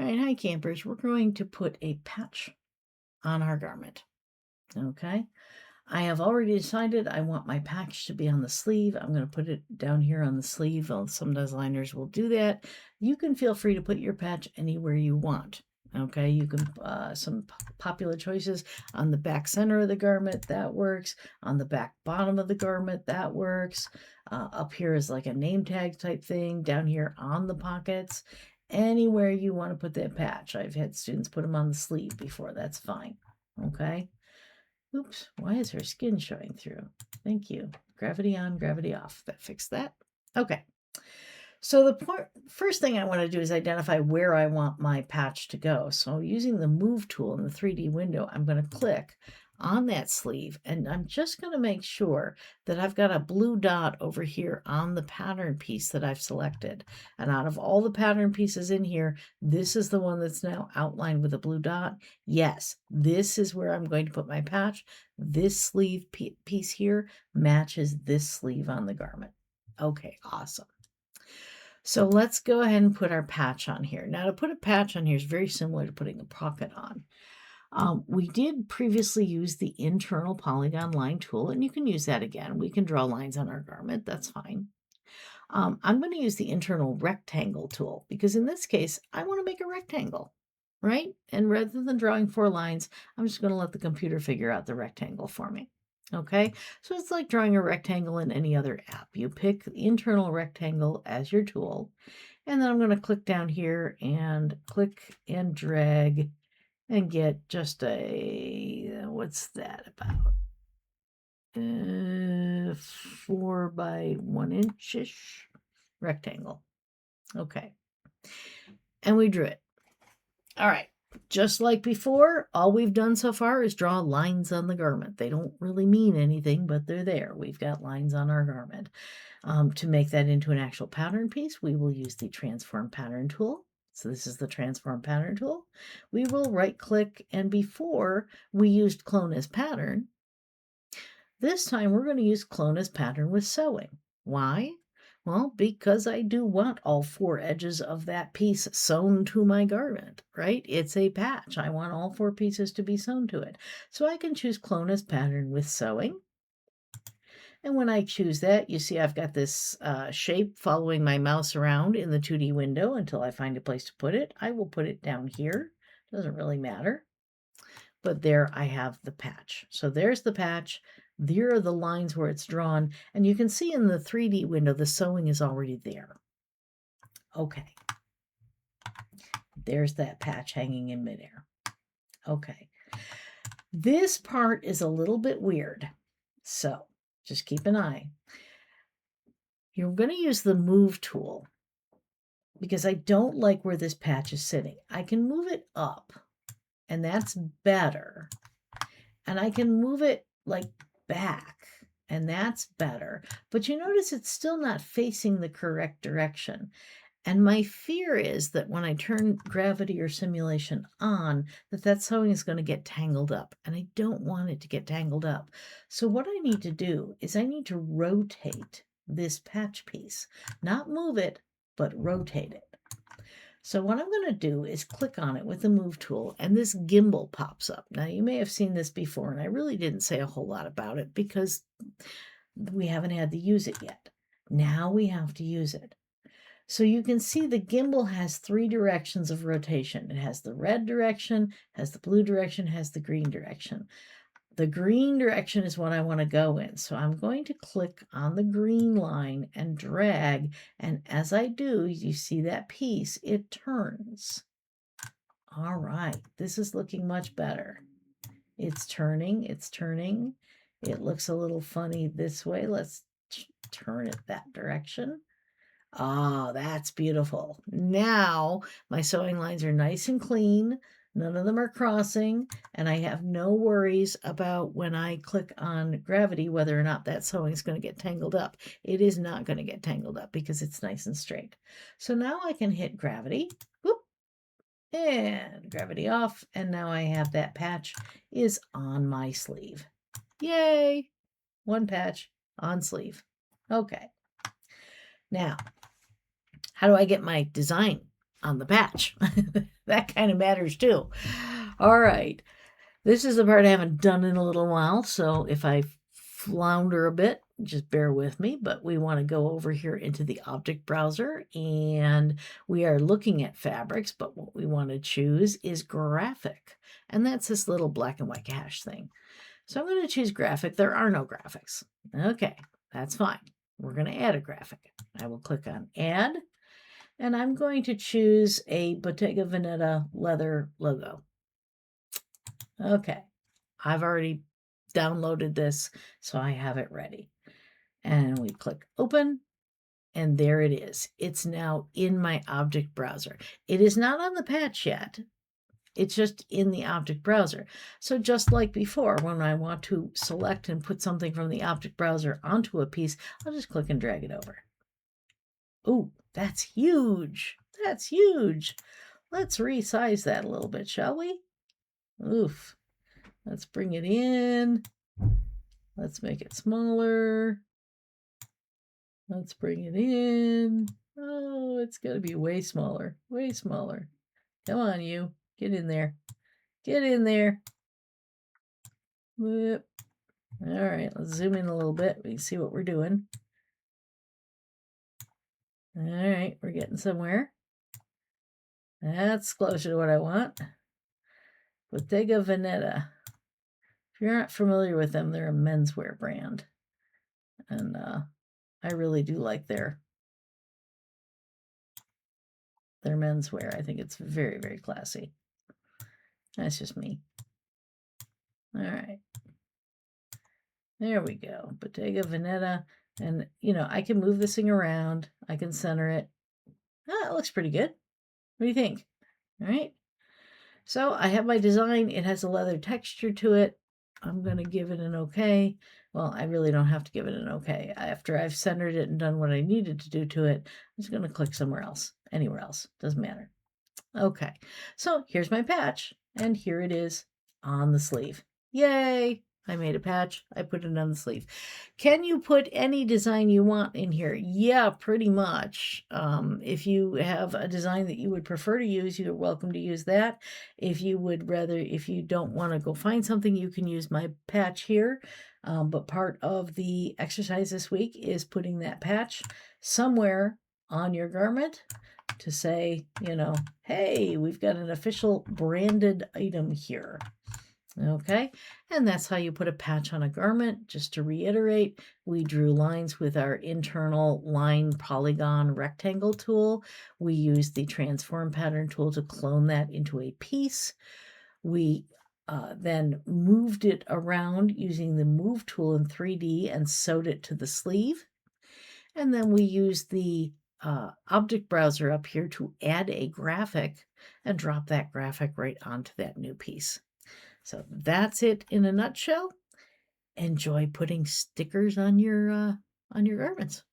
All right, hi campers. We're going to put a patch on our garment. Okay. I have already decided I want my patch to be on the sleeve. I'm going to put it down here on the sleeve. Some designers will do that. You can feel free to put your patch anywhere you want. Okay, you can, some popular choices on the back center of the garment, that works. On the back bottom of the garment, that works. Up here is like a name tag type thing. Down here on the pockets, anywhere you want to put that patch. I've had students put them on the sleeve before, that's fine. Okay. Oops, why is her skin showing through? Thank you. Gravity on, gravity off. That fixed that. Okay. So the first thing I want to do is identify where I want my patch to go. So using the Move tool in the 3D window, I'm going to click on that sleeve, and I'm just going to make sure that I've got a blue dot over here on the pattern piece that I've selected. And out of all the pattern pieces in here, this is the one that's now outlined with a blue dot. Yes, this is where I'm going to put my patch. This sleeve piece here matches this sleeve on the garment. Okay, awesome. So let's go ahead and put our patch on here. Now, to put a patch on here is very similar to putting a pocket on. We did previously use the internal polygon line tool, and you can use that again. We can draw lines on our garment. That's fine. I'm going to use the internal rectangle tool because in this case, I want to make a rectangle, right? And rather than drawing 4 lines, I'm just going to let the computer figure out the rectangle for me. Okay, so it's like drawing a rectangle in any other app. You pick the internal rectangle as your tool, and then I'm going to click down here and click and drag and get just a, what's that about? 4 by 1 inch-ish rectangle. Okay, and we drew it. All right. Just like before, all we've done so far is draw lines on the garment. They don't really mean anything, but they're there. We've got lines on our garment. To make that into an actual pattern piece, we will use the Transform Pattern tool. So this is the Transform Pattern tool. We will right-click, and before we used Clone as Pattern, this time we're going to use Clone as Pattern with sewing. Why? Well, because I do want all 4 edges of that piece sewn to my garment, right? It's a patch. I want all 4 pieces to be sewn to it. So I can choose Clone as Pattern with sewing. And when I choose that, you see I've got this shape following my mouse around in the 2D window until I find a place to put it. I will put it down here. Doesn't really matter. But there I have the patch. So there's the patch. There are the lines where it's drawn. And you can see in the 3D window, the sewing is already there. Okay. There's that patch hanging in midair. Okay. This part is a little bit weird. So just keep an eye. You're going to use the Move tool because I don't like where this patch is sitting. I can move it up, and that's better. And I can move it like back, and that's better. But you notice it's still not facing the correct direction. And my fear is that when I turn gravity or simulation on, that sewing is going to get tangled up, and I don't want it to get tangled up. So what I need to do is I need to rotate this patch piece, not move it, but rotate it. So what I'm going to do is click on it with the Move tool, and this gimbal pops up. Now, you may have seen this before, and I really didn't say a whole lot about it because we haven't had to use it yet. Now we have to use it. So you can see the gimbal has 3 directions of rotation. It has the red direction, has the blue direction, has the green direction. The green direction is what I want to go in. So I'm going to click on the green line and drag. And as I do, you see that piece, it turns. All right, this is looking much better. It's turning, it's turning. It looks a little funny this way. Let's turn it that direction. Oh, that's beautiful. Now my sewing lines are nice and clean. None of them are crossing, and I have no worries about when I click on gravity whether or not that sewing is going to get tangled up. It is not going to get tangled up because it's nice and straight. So now I can hit gravity, whoop, and gravity off, and now I have that patch is on my sleeve. Yay! 1 patch on sleeve. Okay. Now, how do I get my design on the patch. That kind of matters too. All right. This is the part I haven't done in a little while, so if I flounder a bit, just bear with me, but we want to go over here into the object browser, and we are looking at fabrics, but what we want to choose is graphic, and that's this little black and white hash thing. So I'm going to choose graphic. There are no graphics. Okay, that's fine. We're going to add a graphic. I will click on add, and I'm going to choose a Bottega Veneta leather logo. Okay, I've already downloaded this, so I have it ready. And we click open, and there it is. It's now in my object browser. It is not on the patch yet. It's just in the object browser. So just like before, when I want to select and put something from the object browser onto a piece, I'll just click and drag it over. Oh, that's huge. That's huge. Let's resize that a little bit, shall we? Oof. Let's bring it in. Let's make it smaller. Let's bring it in. Oh, it's got to be way smaller. Way smaller. Come on, you. Get in there. Get in there. Whoop. All right, let's zoom in a little bit. We can see what we're doing. All right, we're getting somewhere. That's closer to what I want. Bottega Veneta. If you're not familiar with them, they're a menswear brand. And I really do like their menswear. I think it's very, very classy. That's just me. All right. There we go. Bottega Veneta. And, I can move this thing around. I can center it. Ah, it looks pretty good. What do you think? All right. So I have my design. It has a leather texture to it. I'm going to give it an okay. Well, I really don't have to give it an okay. After I've centered it and done what I needed to do to it, I'm just going to click somewhere else. Anywhere else. Doesn't matter. Okay. So here's my patch. And here it is on the sleeve. Yay! I made a patch. I put it on the sleeve. Can you put any design you want in here? Yeah, pretty much. If you have a design that you would prefer to use, you're welcome to use that. If you don't want to go find something, you can use my patch here. But part of the exercise this week is putting that patch somewhere on your garment to say, hey, we've got an official branded item here. Okay, and that's how you put a patch on a garment. Just to reiterate, we drew lines with our internal line polygon rectangle tool. We used the transform pattern tool to clone that into a piece. We then moved it around using the move tool in 3D and sewed it to the sleeve. And then we used the object browser up here to add a graphic and drop that graphic right onto that new piece. So that's it in a nutshell. Enjoy putting stickers on your garments.